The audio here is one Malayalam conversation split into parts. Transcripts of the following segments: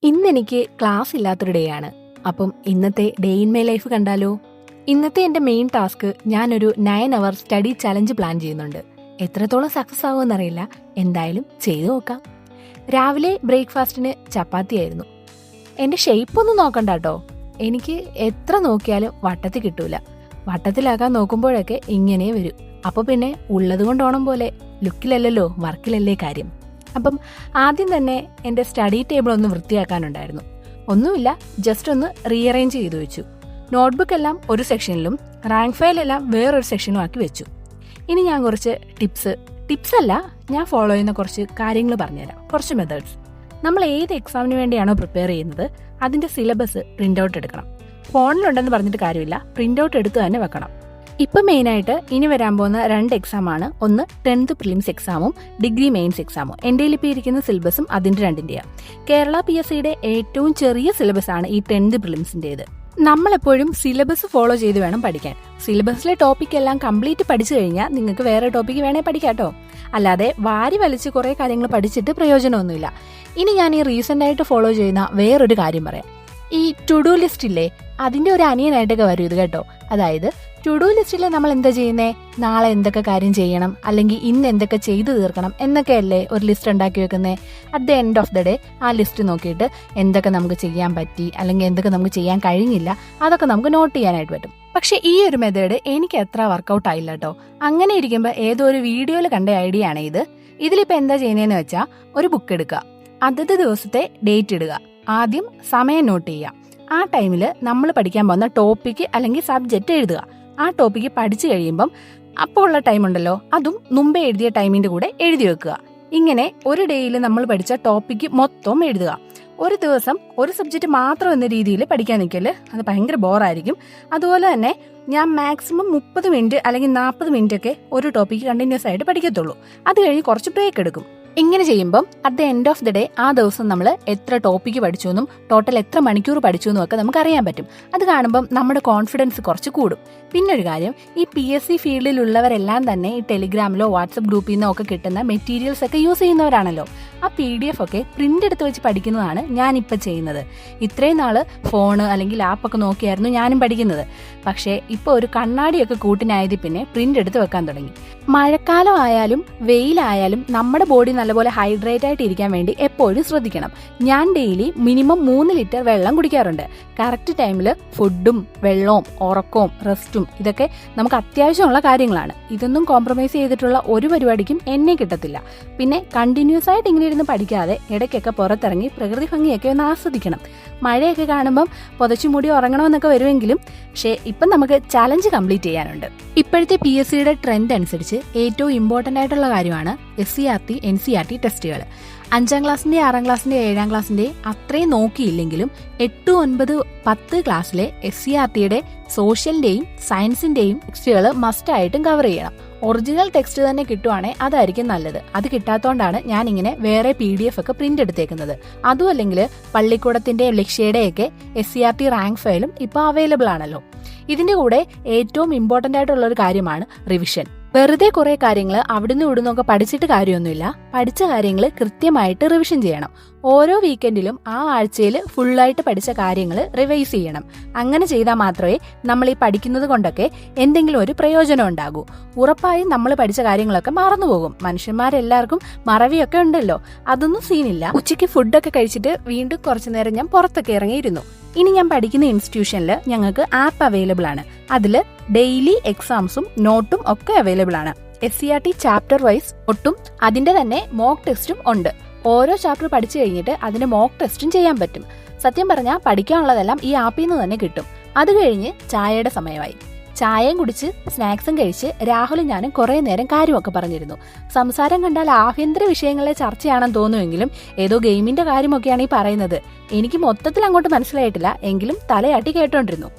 ഇന്നെനിക്ക് ക്ലാസ് ഇല്ലാത്തൊരു ഡേ ആണ്. അപ്പം ഇന്നത്തെ ഡേ ഇൻ മൈ ലൈഫ് കണ്ടാലോ? ഇന്നത്തെ എൻ്റെ മെയിൻ ടാസ്ക് ഞാനൊരു 9 അവർ സ്റ്റഡി ചലഞ്ച് പ്ലാൻ ചെയ്യുന്നുണ്ട്. എത്രത്തോളം സക്സസ് ആവുമെന്നറിയില്ല, എന്തായാലും ചെയ്തു നോക്കാം. രാവിലെ ബ്രേക്ക്ഫാസ്റ്റിന് ചപ്പാത്തി ആയിരുന്നു. എൻ്റെ ഷേപ്പ് ഒന്നും നോക്കണ്ട കേട്ടോ, എനിക്ക് എത്ര നോക്കിയാലും വട്ടത്തിൽ കിട്ടൂല. വട്ടത്തിലാക്കാൻ നോക്കുമ്പോഴൊക്കെ ഇങ്ങനെ വരും. അപ്പോൾ പിന്നെ ഉള്ളത് കൊണ്ടോണം പോലെ, ലുക്കിലല്ലല്ലോ വർക്കിലല്ലേ കാര്യം. അപ്പം ആദ്യം തന്നെ എൻ്റെ സ്റ്റഡി ടേബിൾ ഒന്ന് വൃത്തിയാക്കാനുണ്ടായിരുന്നു. ഒന്നുമില്ല, ജസ്റ്റ് ഒന്ന് റീഅറേഞ്ച് ചെയ്തു വെച്ചു. നോട്ട്ബുക്ക് എല്ലാം ഒരു സെക്ഷനിലും റാങ്ക് ഫയൽ എല്ലാം വേറൊരു സെക്ഷനിലും ആക്കി വെച്ചു. ഇനി ഞാൻ കുറച്ച് ടിപ്സ് അല്ല, ഞാൻ ഫോളോ ചെയ്യുന്ന കുറച്ച് കാര്യങ്ങൾ പറഞ്ഞുതരാം, കുറച്ച് മെത്തേഡ്സ്. നമ്മൾ ഏത് എക്സാമിന് വേണ്ടിയാണോ പ്രിപ്പയർ ചെയ്യുന്നത് അതിൻ്റെ സിലബസ് പ്രിൻ്റ് ഔട്ട് എടുക്കണം. ഫോണിലുണ്ടെന്ന് പറഞ്ഞിട്ട് കാര്യമില്ല, പ്രിൻ്റ് ഔട്ട് എടുത്ത് തന്നെ വെക്കണം. ഇപ്പം മെയിനായിട്ട് ഇനി വരാൻ പോകുന്ന 2 എക്സാമാണ്. ഒന്ന് 10th പ്രിലിംസ് എക്സാമും ഡിഗ്രി മെയിൻസ് എക്സാമും. എൻ്റെ ഇപ്പോൾ ഇരിക്കുന്ന സിലബസും അതിൻ്റെ രണ്ടിൻ്റെയാണ്. കേരള PSCയുടെ ഏറ്റവും ചെറിയ സിലബസാണ് ഈ 10th പ്രിലിംസിൻ്റേത്. നമ്മളെപ്പോഴും സിലബസ് ഫോളോ ചെയ്ത് വേണം പഠിക്കാൻ. സിലബസിലെ ടോപ്പിക് എല്ലാം കംപ്ലീറ്റ് പഠിച്ചു കഴിഞ്ഞാൽ നിങ്ങൾക്ക് വേറെ ടോപ്പിക്ക് വേണേ പഠിക്കാം കേട്ടോ. അല്ലാതെ വാരി വലിച്ച് കുറേ കാര്യങ്ങൾ പഠിച്ചിട്ട് പ്രയോജനമൊന്നുമില്ല. ഇനി ഞാൻ ഈ റീസെൻ്റ് ആയിട്ട് ഫോളോ ചെയ്യുന്ന വേറൊരു കാര്യം പറയാം. ഈ ടു ഡു ലിസ്റ്റ് ഇല്ലേ, അതിൻ്റെ ഒരു അനിയനായിട്ടൊക്കെ വരും ഇത് കേട്ടോ. അതായത് ടു ഡു ലിസ്റ്റിൽ നമ്മൾ എന്താ ചെയ്യുന്നേ, നാളെ എന്തൊക്കെ കാര്യം ചെയ്യണം, അല്ലെങ്കിൽ ഇന്ന് എന്തൊക്കെ ചെയ്തു തീർക്കണം എന്നൊക്കെയല്ലേ ഒരു ലിസ്റ്റ് ഉണ്ടാക്കി വെക്കുന്നേ. At the end of the day ആ ലിസ്റ്റ് നോക്കിയിട്ട് എന്തൊക്കെ നമുക്ക് ചെയ്യാൻ പറ്റി അല്ലെങ്കിൽ എന്തൊക്കെ നമുക്ക് ചെയ്യാൻ കഴിഞ്ഞില്ല അതൊക്കെ നമുക്ക് നോട്ട് ചെയ്യാനായിട്ട് പറ്റും. പക്ഷെ ഈ ഒരു മെത്തേഡ് എനിക്ക് അത്ര വർക്കൗട്ട് ആയില്ല കേട്ടോ. അങ്ങനെ ഇരിക്കുമ്പോൾ ഏതോ ഒരു വീഡിയോയിൽ കണ്ട ഐഡിയ ആണ് ഇത്. ഇതിലിപ്പോൾ എന്താ ചെയ്യുന്നതെന്ന് വെച്ചാൽ, ഒരു ബുക്ക് എടുക്കുക, അതത് ദിവസത്തെ ഡേറ്റ് ഇടുക, ആദ്യം സമയം നോട്ട് ചെയ്യുക, ആ ടൈമിൽ നമ്മൾ പഠിക്കാൻ പോകുന്ന ടോപ്പിക്ക് അല്ലെങ്കിൽ സബ്ജക്റ്റ് എഴുതുക. ആ ടോപ്പിക്ക് പഠിച്ചു കഴിയുമ്പം അപ്പോൾ ഉള്ള ടൈം ഉണ്ടല്ലോ, അതും മുമ്പേ എഴുതിയ ടൈമിൻ്റെ കൂടെ എഴുതി വെക്കുക. ഇങ്ങനെ ഒരു ഡേയിൽ നമ്മൾ പഠിച്ച ടോപ്പിക്ക് മൊത്തം എഴുതുക. ഒരു ദിവസം ഒരു സബ്ജക്റ്റ് മാത്രം എന്ന രീതിയിൽ പഠിക്കാൻ നിൽക്കല്, അത് ഭയങ്കര ബോറായിരിക്കും. അതുപോലെ തന്നെ ഞാൻ മാക്സിമം 30 മിനിറ്റ് അല്ലെങ്കിൽ 40 മിനിറ്റ് ഒക്കെ ഒരു ടോപ്പിക്ക് കണ്ടിന്യൂസ് ആയിട്ട് പഠിക്കത്തുള്ളൂ. അത് കഴിഞ്ഞ് കുറച്ച് ബ്രേക്ക് എടുക്കും. ഇങ്ങനെ ചെയ്യുമ്പം at the end of the day ആ ദിവസം നമ്മൾ എത്ര ടോപ്പിക്ക് പഠിച്ചു എന്നും ടോട്ടൽ എത്ര മണിക്കൂർ പഠിച്ചു എന്നും ഒക്കെ നമുക്ക് അറിയാൻ പറ്റും. അത് കാണുമ്പം നമ്മുടെ കോൺഫിഡൻസ് കുറച്ച് കൂടും. പിന്നൊരു കാര്യം, ഈ PSC ഫീൽഡിലുള്ളവരെല്ലാം തന്നെ ഈ ടെലിഗ്രാമിലോ വാട്സപ്പ് ഗ്രൂപ്പിൽ നിന്നോ ഒക്കെ കിട്ടുന്ന മെറ്റീരിയൽസ് ഒക്കെ യൂസ് ചെയ്യുന്നവരാണല്ലോ. ആ PDF ഒക്കെ പ്രിന്റ് എടുത്ത് വെച്ച് പഠിക്കുന്നതാണ് ഞാനിപ്പോൾ ചെയ്യുന്നത്. ഇത്രയും നാൾ ഫോണ് അല്ലെങ്കിൽ ലാപ്പൊക്കെ നോക്കിയായിരുന്നു ഞാനും പഠിക്കുന്നത്. പക്ഷേ ഇപ്പോൾ ഒരു കണ്ണാടിയൊക്കെ കൂട്ടിനായതിൽ പിന്നെ പ്രിന്റ് എടുത്ത് വെക്കാൻ തുടങ്ങി. മഴക്കാലം ആയാലും വെയിലായാലും നമ്മുടെ ബോഡി നല്ലപോലെ ഹൈഡ്രേറ്റ് ആയിട്ട് ഇരിക്കാൻ വേണ്ടി എപ്പോഴും ശ്രദ്ധിക്കണം. ഞാൻ ഡെയിലി മിനിമം 3 ലിറ്റർ വെള്ളം കുടിക്കാറുണ്ട്. കറക്റ്റ് ടൈമിൽ ഫുഡും വെള്ളവും ഉറക്കവും റെസ്റ്റും ഇതൊക്കെ നമുക്ക് അത്യാവശ്യമുള്ള കാര്യങ്ങളാണ്. ഇതൊന്നും കോംപ്രമൈസ് ചെയ്തിട്ടുള്ള ഒരു പരിപാടിക്കും എന്നെ കിട്ടത്തില്ല. പിന്നെ കണ്ടിന്യൂസ് ആയിട്ട് ഇങ്ങനെ ഇരുന്ന് പഠിക്കാതെ ഇടയ്ക്കൊക്കെ പുറത്തിറങ്ങി പ്രകൃതി ഭംഗിയൊക്കെ ഒന്ന് ആസ്വദിക്കണം. മഴയൊക്കെ കാണുമ്പം പുതച്ചുമൂടി ഉറങ്ങണമെന്നൊക്കെ വരുമെങ്കിലും പക്ഷേ ഇപ്പം നമുക്ക് ചലഞ്ച് കംപ്ലീറ്റ് ചെയ്യാനുണ്ട്. ഇപ്പോഴത്തെ PSCയുടെ ട്രെൻഡ് അനുസരിച്ച് ഏറ്റവും ഇമ്പോർട്ടൻ്റ് ആയിട്ടുള്ള കാര്യമാണ് SCERT NCERT ടെസ്റ്റുകൾ. 5ാം ക്ലാസ്സിൻ്റെ 6ാം ക്ലാസ്സിൻ്റെ 7ാം ക്ലാസ്സിൻ്റെ അത്രയും നോക്കിയില്ലെങ്കിലും 8, 9, 10 ക്ലാസ്സിലെ SCERTയുടെ സോഷ്യലിൻ്റെയും സയൻസിൻ്റെയും ടെക്സ്റ്റുകൾ മസ്റ്റായിട്ടും കവർ ചെയ്യണം. ഒറിജിനൽ ടെക്സ്റ്റ് തന്നെ കിട്ടുവാണെങ്കിൽ അതായിരിക്കും നല്ലത്. അത് കിട്ടാത്തതുകൊണ്ടാണ് ഞാനിങ്ങനെ വേറെ PDF ഒക്കെ പ്രിന്റ് എടുത്തേക്കുന്നത്. അതും അല്ലെങ്കിൽ പള്ളിക്കൂടത്തിൻ്റെ ലക്ഷ്യയുടെയൊക്കെ SCERT റാങ്ക് ഫയലും ഇപ്പോൾ അവൈലബിൾ ആണല്ലോ. ഇതിൻ്റെ കൂടെ ഏറ്റവും ഇമ്പോർട്ടൻ്റ് ആയിട്ടുള്ള ഒരു കാര്യമാണ് റിവിഷൻ. വെറുതെ കുറേ കാര്യങ്ങൾ അവിടുന്ന് ഇവിടുന്നൊക്കെ പഠിച്ചിട്ട് കാര്യമൊന്നുമില്ല. പഠിച്ച കാര്യങ്ങൾ കൃത്യമായിട്ട് റിവിഷൻ ചെയ്യണം. ഓരോ വീക്കെൻഡിലും ആ ആഴ്ചയിൽ ഫുള്ളായിട്ട് പഠിച്ച കാര്യങ്ങൾ റിവൈസ് ചെയ്യണം. അങ്ങനെ ചെയ്താൽ മാത്രമേ നമ്മൾ ഈ പഠിക്കുന്നത് കൊണ്ടൊക്കെ എന്തെങ്കിലും ഒരു പ്രയോജനം ഉണ്ടാകൂ. ഉറപ്പായും നമ്മൾ പഠിച്ച കാര്യങ്ങളൊക്കെ മറന്നുപോകും. മനുഷ്യന്മാരെല്ലാവർക്കും മറവിയൊക്കെ ഉണ്ടല്ലോ, അതൊന്നും സീനില്ല. ഉച്ചയ്ക്ക് ഫുഡൊക്കെ കഴിച്ചിട്ട് വീണ്ടും കുറച്ചു നേരം ഞാൻ പുറത്തൊക്കെ ഇറങ്ങിയിരുന്നു. ഇനി ഞാൻ പഠിക്കുന്ന ഇൻസ്റ്റിറ്റ്യൂഷനിൽ ഞങ്ങൾക്ക് ആപ്പ് അവൈലബിൾ ആണ്. അതിൽ ഡെയിലി എക്സാംസും നോട്ടും ഒക്കെ അവൈലബിൾ ആണ്. SCERT ചാപ്റ്റർ വൈസ് ഒട്ടും അതിൻ്റെ തന്നെ മോക്ക് ടെസ്റ്റും ഉണ്ട്. ഓരോ ചാപ്റ്റർ പഠിച്ചു കഴിഞ്ഞിട്ട് അതിന്റെ മോക്ക് ടെസ്റ്റും ചെയ്യാൻ പറ്റും. സത്യം പറഞ്ഞാൽ പഠിക്കാനുള്ളതെല്ലാം ഈ ആപ്പിൽ നിന്ന് തന്നെ കിട്ടും. അത് കഴിഞ്ഞ് ചായയുടെ സമയമായി. ചായയും കുടിച്ച് സ്നാക്സും കഴിച്ച് രാഹുലും ഞാനും കുറേ നേരം കാര്യമൊക്കെ പറഞ്ഞിരുന്നു. സംസാരം കണ്ടാൽ ആഭ്യന്തര വിഷയങ്ങളിലെ ചർച്ചയാണെന്ന് തോന്നുമെങ്കിലും ഏതോ ഗെയിമിന്റെ കാര്യമൊക്കെയാണ് ഈ പറയുന്നത്. എനിക്ക് മൊത്തത്തിൽ അങ്ങോട്ട് മനസ്സിലായിട്ടില്ല, എങ്കിലും തലയാട്ടി കേട്ടോണ്ടിരുന്നു.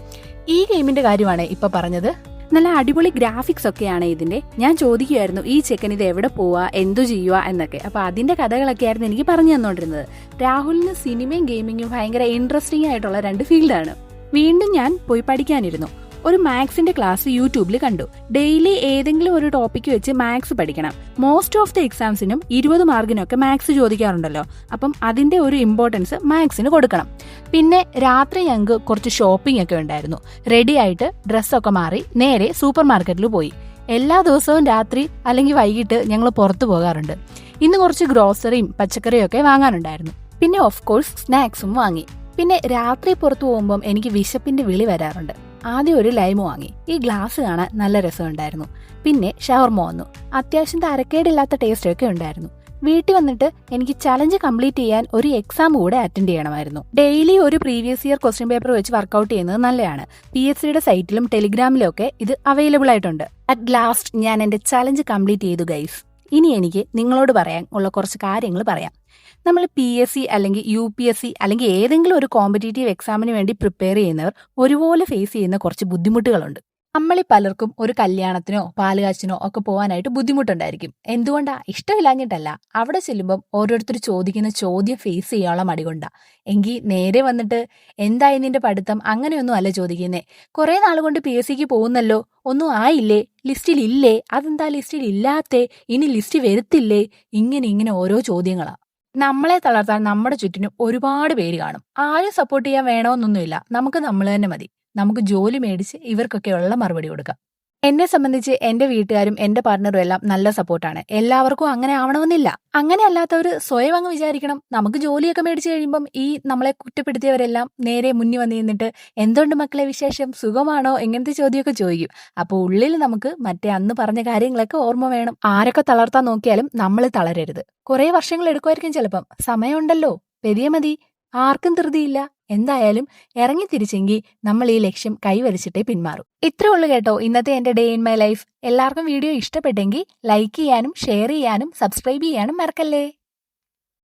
ഈ ഗെയിമിന്റെ കാര്യമാണ് ഇപ്പൊ പറഞ്ഞത്. നല്ല അടിപൊളി ഗ്രാഫിക്സ് ഒക്കെയാണ് ഇതിന്റെ. ഞാൻ ചോദിക്കുമായിരുന്നു ഈ ചെക്കൻ ഇത് എവിടെ പോവാ, എന്തു ചെയ്യുക എന്നൊക്കെ. അപ്പൊ അതിന്റെ കഥകളൊക്കെ ആയിരുന്നു എനിക്ക് പറഞ്ഞു തന്നോണ്ടിരുന്നത്. രാഹുലിന് സിനിമയും ഗെയിമിങ്ങും ഭയങ്കര ഇൻട്രസ്റ്റിംഗ് ആയിട്ടുള്ള 2 ഫീൽഡാണ്. വീണ്ടും ഞാൻ പോയി പഠിക്കാനിരുന്നു. ഒരു മാത്സിന്റെ ക്ലാസ് യൂട്യൂബിൽ കണ്ടു. ഡെയിലി ഏതെങ്കിലും ഒരു ടോപ്പിക്ക് വെച്ച് മാത്സ് പഠിക്കണം. മോസ്റ്റ് ഓഫ് ദി എക്സാംസിനും 20 മാർക്കിനൊക്കെ മാത്സ് ചോദിക്കാറുണ്ടല്ലോ. അപ്പം അതിന്റെ ഒരു ഇമ്പോർട്ടൻസ് മാത്സിന് കൊടുക്കണം. പിന്നെ രാത്രി ഞങ്ങൾക്ക് കുറച്ച് ഷോപ്പിംഗ് ഒക്കെ ഉണ്ടായിരുന്നു. റെഡി ആയിട്ട് ഡ്രസ്സൊക്കെ മാറി നേരെ സൂപ്പർ മാർക്കറ്റിൽ പോയി. എല്ലാ ദിവസവും രാത്രി അല്ലെങ്കിൽ വൈകിട്ട് ഞങ്ങൾ പുറത്തു പോകാറുണ്ട്. ഇന്ന് കുറച്ച് ഗ്രോസറിയും പച്ചക്കറിയും ഒക്കെ വാങ്ങാനുണ്ടായിരുന്നു. പിന്നെ ഓഫ് കോഴ്സ് സ്നാക്സും വാങ്ങി. പിന്നെ രാത്രി പുറത്തു പോകുമ്പം എനിക്ക് വിശപ്പിന്റെ വിളി വരാറുണ്ട്. ആദ്യം ഒരു ലൈം വാങ്ങി. ഈ ഗ്ലാസ് കാണാൻ നല്ല രസമുണ്ടായിരുന്നു. പിന്നെ ഷവർമ വന്നു. അത്യാവശ്യം തരക്കേടില്ലാത്ത ടേസ്റ്റ് ഒക്കെ ഉണ്ടായിരുന്നു. വീട്ടിൽ വന്നിട്ട് എനിക്ക് ചലഞ്ച് കംപ്ലീറ്റ് ചെയ്യാൻ ഒരു എക്സാം കൂടെ അറ്റൻഡ് ചെയ്യണമായിരുന്നു. ഡെയിലി ഒരു പ്രീവിയസ് ഇയർ ക്വസ്റ്റ്യൻ പേപ്പർ വെച്ച് വർക്കൗട്ട് ചെയ്യുന്നത് നല്ലതാണ്. PSCയുടെ സൈറ്റിലും ടെലിഗ്രാമിലും ഒക്കെ ഇത് അവൈലബിൾ ആയിട്ടുണ്ട്. അറ്റ് ലാസ്റ്റ് ഞാൻ എന്റെ ചലഞ്ച് കംപ്ലീറ്റ് ചെയ്തു ഗൈസ്. ഇനി എനിക്ക് നിങ്ങളോട് പറയാൻ ഉള്ള കുറച്ച് കാര്യങ്ങൾ പറയാം. നമ്മൾ PSC അല്ലെങ്കിൽ UPSC അല്ലെങ്കിൽ ഏതെങ്കിലും ഒരു കോമ്പറ്റേറ്റീവ് എക്സാമിന് വേണ്ടി പ്രിപ്പയർ ചെയ്യുന്നവർ ഒരുപോലെ ഫേസ് ചെയ്യുന്ന കുറച്ച് ബുദ്ധിമുട്ടുകളുണ്ട്. നമ്മളിൽ പലർക്കും ഒരു കല്യാണത്തിനോ പാലുകാച്ചിനോ ഒക്കെ പോകാനായിട്ട് ബുദ്ധിമുട്ടുണ്ടായിരിക്കും. എന്തുകൊണ്ടാ? ഇഷ്ടമില്ലാഞ്ഞിട്ടല്ല. അവിടെ ചെല്ലുമ്പം ഓരോരുത്തർ ചോദിക്കുന്ന ചോദ്യം ഫേസ് ചെയ്യാനുള്ള മടികൊണ്ടാ. എങ്കിൽ നേരെ വന്നിട്ട് എന്തായി നിന്റെ പഠിത്തം അങ്ങനെയൊന്നും അല്ല ചോദിക്കുന്നേ. കുറെ നാൾ കൊണ്ട് PSCക്ക് പോകുന്നല്ലോ, ഒന്നും ആയില്ലേ, ലിസ്റ്റിൽ ഇല്ലേ, അതെന്താ ലിസ്റ്റിൽ ഇല്ലാത്തേ, ഇനി ലിസ്റ്റ് വരുത്തില്ലേ, ഇങ്ങനെ ഓരോ ചോദ്യങ്ങളാ. നമ്മളെ തളർത്താൻ നമ്മുടെ ചുറ്റിനും ഒരുപാട് പേര് കാണും. ആരും സപ്പോർട്ട് ചെയ്യാൻ വേണമെന്നൊന്നുമില്ല. നമുക്ക് നമ്മൾ തന്നെ മതി. നമുക്ക് ജോലി മേടിച്ച് ഇവർക്കൊക്കെ ഉള്ള മറുപടി കൊടുക്കാം. എന്നെ സംബന്ധിച്ച് എന്റെ വീട്ടുകാരും എന്റെ പാർട്ണറും എല്ലാം നല്ല സപ്പോർട്ടാണ്. എല്ലാവർക്കും അങ്ങനെ ആവണമെന്നില്ല. അങ്ങനെ അല്ലാത്തവർ സ്വയം അങ്ങ് വിചാരിക്കണം. നമുക്ക് ജോലിയൊക്കെ മേടിച്ചു കഴിയുമ്പം ഈ നമ്മളെ കുറ്റപ്പെടുത്തിയവരെല്ലാം നേരെ മുന്നിൽ വന്ന് നിന്നിട്ട് എന്തുകൊണ്ട് മക്കളെ വിശേഷം, സുഖമാണോ, എങ്ങനത്തെ ചോദ്യമൊക്കെ ചോദിക്കും. അപ്പോൾ ഉള്ളിൽ നമുക്ക് മറ്റേ അന്ന് പറഞ്ഞ കാര്യങ്ങളൊക്കെ ഓർമ്മ വേണം. ആരൊക്കെ തളർത്താൻ നോക്കിയാലും നമ്മൾ തളരരുത്. കുറെ വർഷങ്ങൾ എടുക്കുമായിരിക്കും ചിലപ്പം. സമയമുണ്ടല്ലോ, പെരിയ മതി, ആർക്കും ധൃതിയില്ല. എന്തായാലും ഇറങ്ങി തിരിച്ചെങ്കിൽ നമ്മൾ ഈ ലക്ഷ്യം കൈവരിച്ചിട്ടേ പിന്മാറും. ഇത്രേ ഉള്ളു കേട്ടോ ഇന്നത്തെ എന്റെ ഡേ ഇൻ മൈ ലൈഫ്. എല്ലാവർക്കും വീഡിയോ ഇഷ്ടപ്പെട്ടെങ്കിൽ ലൈക്ക് ചെയ്യാനും ഷെയർ ചെയ്യാനും സബ്സ്ക്രൈബ് ചെയ്യാനും മറക്കല്ലേ.